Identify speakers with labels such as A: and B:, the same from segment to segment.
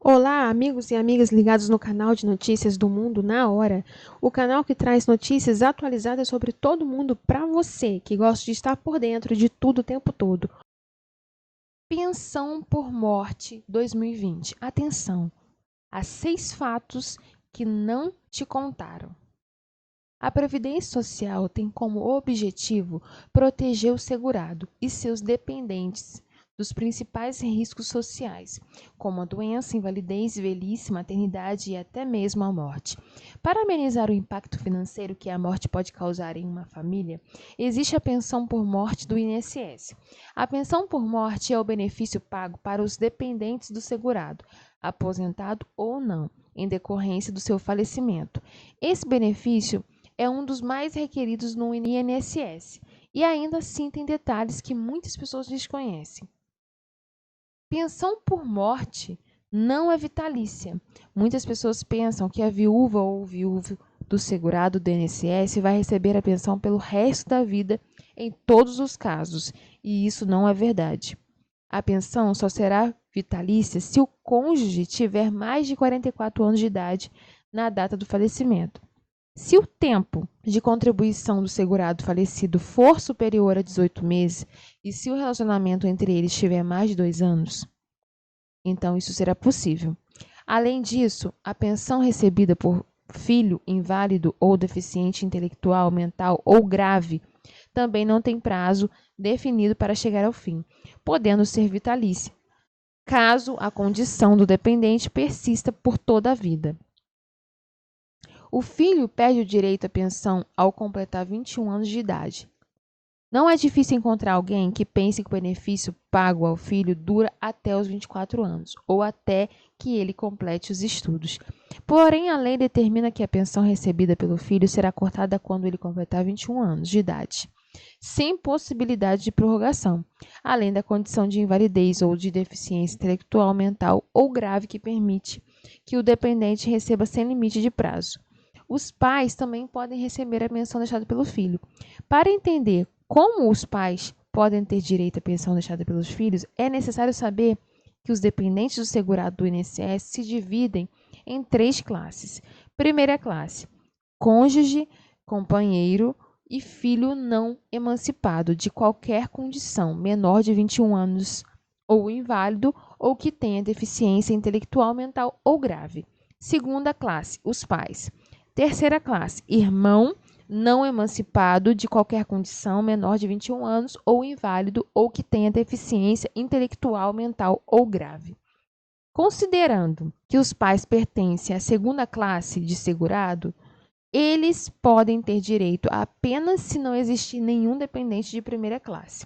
A: Olá, amigos e amigas ligados no canal de notícias do Mundo na Hora, o canal que traz notícias atualizadas sobre todo mundo para você, que gosta de estar por dentro de tudo o tempo todo. Pensão por morte 2020. Atenção, há 6 fatos que não te contaram. A Previdência Social tem como objetivo proteger o segurado e seus dependentes dos principais riscos sociais, como a doença, invalidez, velhice, maternidade e até mesmo a morte. Para amenizar o impacto financeiro que a morte pode causar em uma família, existe a pensão por morte do INSS. A pensão por morte é o benefício pago para os dependentes do segurado, aposentado ou não, em decorrência do seu falecimento. Esse benefício é um dos mais requeridos no INSS e ainda assim tem detalhes que muitas pessoas desconhecem. Pensão por morte não é vitalícia. Muitas pessoas pensam que a viúva ou o viúvo do segurado do INSS vai receber a pensão pelo resto da vida em todos os casos, e isso não é verdade. A pensão só será vitalícia se o cônjuge tiver mais de 44 anos de idade na data do falecimento. Se o tempo de contribuição do segurado falecido for superior a 18 meses e se o relacionamento entre eles tiver mais de 2 anos, então isso será possível. Além disso, a pensão recebida por filho inválido ou deficiente intelectual, mental ou grave também não tem prazo definido para chegar ao fim, podendo ser vitalícia, caso a condição do dependente persista por toda a vida. O filho perde o direito à pensão ao completar 21 anos de idade. Não é difícil encontrar alguém que pense que o benefício pago ao filho dura até os 24 anos, ou até que ele complete os estudos. Porém, a lei determina que a pensão recebida pelo filho será cortada quando ele completar 21 anos de idade, sem possibilidade de prorrogação, além da condição de invalidez ou de deficiência intelectual, mental ou grave que permite que o dependente receba sem limite de prazo. Os pais também podem receber a pensão deixada pelo filho. Para entender como os pais podem ter direito à pensão deixada pelos filhos, é necessário saber que os dependentes do segurado do INSS se dividem em 3 classes. Primeira classe: cônjuge, companheiro e filho não emancipado de qualquer condição, menor de 21 anos ou inválido ou que tenha deficiência intelectual, mental ou grave. Segunda classe: os pais. Terceira classe: irmão não emancipado de qualquer condição, menor de 21 anos ou inválido ou que tenha deficiência intelectual, mental ou grave. Considerando que os pais pertencem à segunda classe de segurado, eles podem ter direito apenas se não existir nenhum dependente de primeira classe.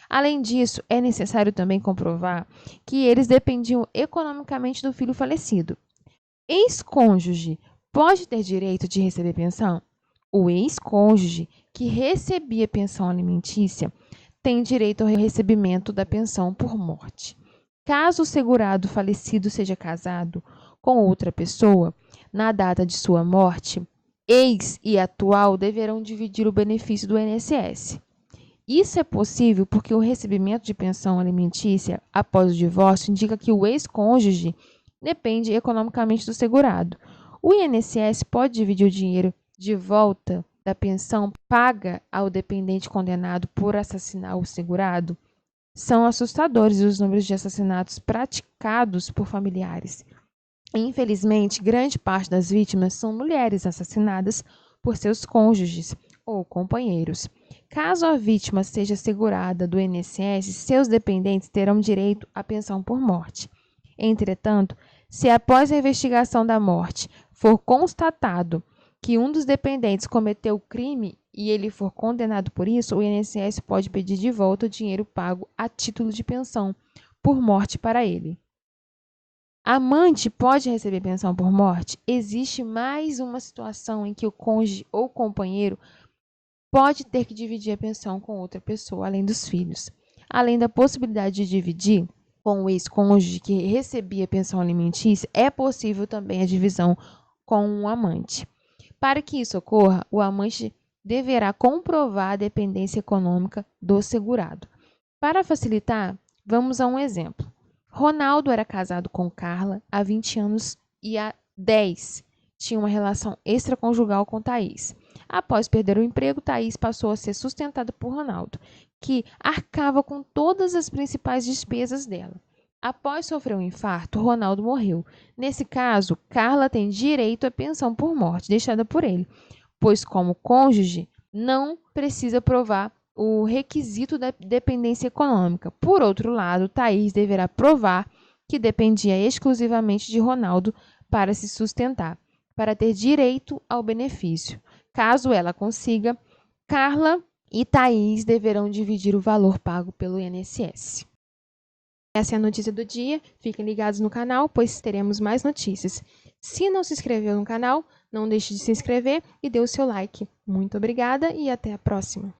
A: Além disso, é necessário também comprovar que eles dependiam economicamente do filho falecido. Ex-cônjuge pode ter direito de receber pensão? O ex-cônjuge que recebia pensão alimentícia tem direito ao recebimento da pensão por morte. Caso o segurado falecido seja casado com outra pessoa, na data de sua morte, ex e atual deverão dividir o benefício do INSS. Isso é possível porque o recebimento de pensão alimentícia após o divórcio indica que o ex-cônjuge depende economicamente do segurado. O INSS pode dividir o dinheiro de volta da pensão paga ao dependente condenado por assassinar o segurado? São assustadores os números de assassinatos praticados por familiares. Infelizmente, grande parte das vítimas são mulheres assassinadas por seus cônjuges ou companheiros. Caso a vítima seja segurada do INSS, seus dependentes terão direito à pensão por morte. Entretanto, se após a investigação da morte for constatado que um dos dependentes cometeu crime e ele for condenado por isso, o INSS pode pedir de volta o dinheiro pago a título de pensão por morte para ele. Amante pode receber pensão por morte? Existe mais uma situação em que o cônjuge ou companheiro pode ter que dividir a pensão com outra pessoa, além dos filhos. Além da possibilidade de dividir com o ex-cônjuge que recebia pensão alimentícia, é possível também a divisão com um amante. Para que isso ocorra, o amante deverá comprovar a dependência econômica do segurado. Para facilitar, vamos a um exemplo. Ronaldo era casado com Carla há 20 anos e há 10 tinha uma relação extraconjugal com Thaís. Após perder o emprego, Thaís passou a ser sustentada por Ronaldo, que arcava com todas as principais despesas dela. Após sofrer um infarto, Ronaldo morreu. Nesse caso, Carla tem direito à pensão por morte deixada por ele, pois, como cônjuge, não precisa provar o requisito da dependência econômica. Por outro lado, Thaís deverá provar que dependia exclusivamente de Ronaldo para se sustentar, para ter direito ao benefício. Caso ela consiga, Carla e Thaís deverão dividir o valor pago pelo INSS. Essa é a notícia do dia. Fiquem ligados no canal, pois teremos mais notícias. Se não se inscreveu no canal, não deixe de se inscrever e dê o seu like. Muito obrigada e até a próxima!